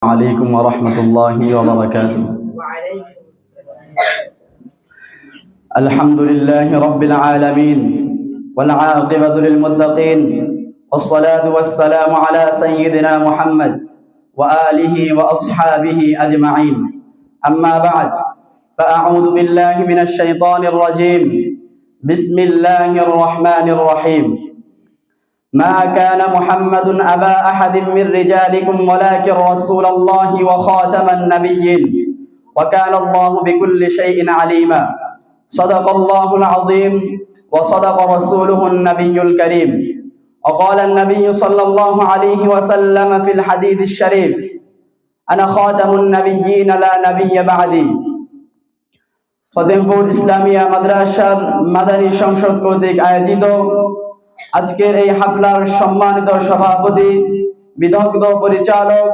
عليكم ورحمة الله وبركاته. الحمد لله رب العالمين والعاقبة للمتقين والصلاة والسلام على سيدنا محمد وآله وأصحابه أجمعين. أما بعد فأعوذ بالله من الشيطان الرجيم. بسم الله الرحمن الرحيم. ما كان محمد أبا أحد من رجالكم ولكن رسول الله وخاتم النبيين وكان الله بكل شيء عليما. صدق الله العظيم وصدق رسوله النبي الكريم. وقال النبي صلى الله عليه وسلم في الحديث الشريف: أنا خاتم النبيين لا نبي بعدي. ফতেহপুর ইসলামিয়া মাদ্রাসার মাদানী সংসদ কর্তৃক আয়োজিত আজকের এই হাফলার সম্মানিত সভাপতি, বিদগ্ধ পরিচালক,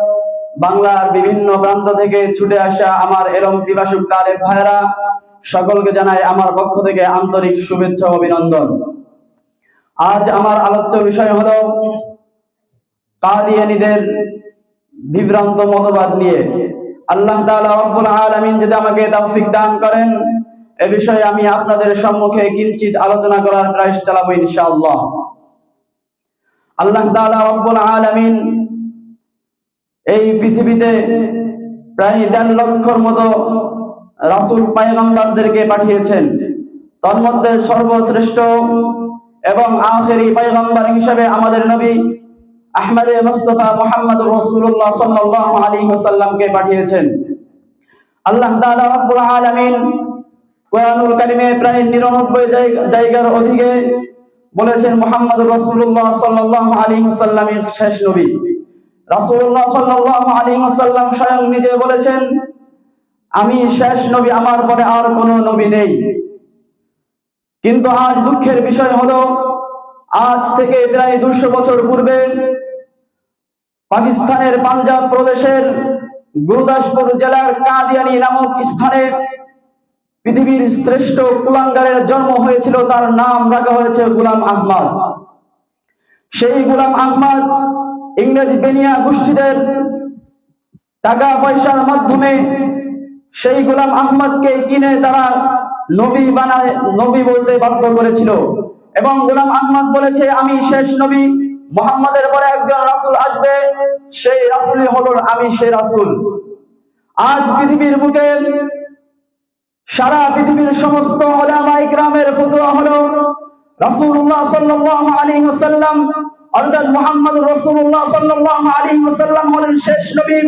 বাংলার বিভিন্ন প্রান্ত থেকে ছুটে আসা আমার এলম পিপাসুক তালেব ভাইরা, সকলকে জানাই আমার পক্ষ থেকে আন্তরিক শুভেচ্ছা ও অভিনন্দন। আজ আমার আলোচ্য বিষয় হলো কাদিয়ানীদের বিভ্রান্ত মতবাদ নিয়ে। আল্লাহ তাআলা রব্বুল আলামিন যদি আমাকে তৌফিক দান করেন, এ বিষয়ে আমি আপনাদের সম্মুখে কিঞ্চিত আলোচনা করার প্রয়াস চালাবো ইনশাআল্লাহ। আল্লাহ তাআলা রব্বুল আলামিন এই পৃথিবীতে প্রায় 1.5 লক্ষর মতো রাসূল পয়গম্বরদেরকে পাঠিয়েছেন। তার মধ্যে সর্বশ্রেষ্ঠ এবং আখেরি পয়গম্বর হিসেবে আমাদের নবী আহমদে মুস্তাফা মুহাম্মদুর রাসূলুল্লাহ সাল্লাল্লাহু আলাইহি ওয়াসাল্লামকে পাঠিয়েছেন। আল্লাহ তাআলা রব্বুল আলামিন কোরআনুল কারীমে প্রায় 99 জায়গার অধিকে বলেছেন মুহাম্মদুর রাসূলুল্লাহ সাল্লাল্লাহু আলাইহি ওয়াসাল্লামের শেষ নবী। রাসূলুল্লাহ সাল্লাল্লাহু আলাইহি ওয়াসাল্লাম স্বয়ং নিজে বলেছেন, আমি শেষ নবী, আমার পরে আর কোনো নবী নেই। কিন্তু আজ দুঃখের বিষয় হলো, আজ থেকে প্রায় 200 বছর পূর্বে পাকিস্তানের পাঞ্জাব প্রদেশের গুরুদাসপুর জেলার কাদিয়ানী নামক স্থানে পৃথিবীর শ্রেষ্ঠ কুলাঙ্গারের জন্ম হয়েছিল। তার নাম রাখা হয়েছে গোলাম আহমদ। সেই গোলাম আহমদ ইংরেজ বেনিয়া গোষ্ঠীদের টাকা পয়সার মাধ্যমে সেই গোলাম আহমদকে কিনে তারা নবী বানায়, নবী বলতে বাধ্য করেছিল। এবং গোলাম আহমদ বলেছে, আমি শেষ নবী, মুহাম্মাদের পরে একজন রাসূল আসবে, সেই রাসূলই হলো আমি, সেই রাসূল। আজ পৃথিবীর বুকে সারা পৃথিবীর সমস্ত উলামা ইকরামের ফতোয়া হলো রাসূলুল্লাহ সাল্লাল্লাহু আলাইহি ওয়াসাল্লাম অর্থাৎ মুহাম্মদুর রাসূলুল্লাহ সাল্লাল্লাহু আলাইহি ওয়াসাল্লাম হলেন শেষ নবী।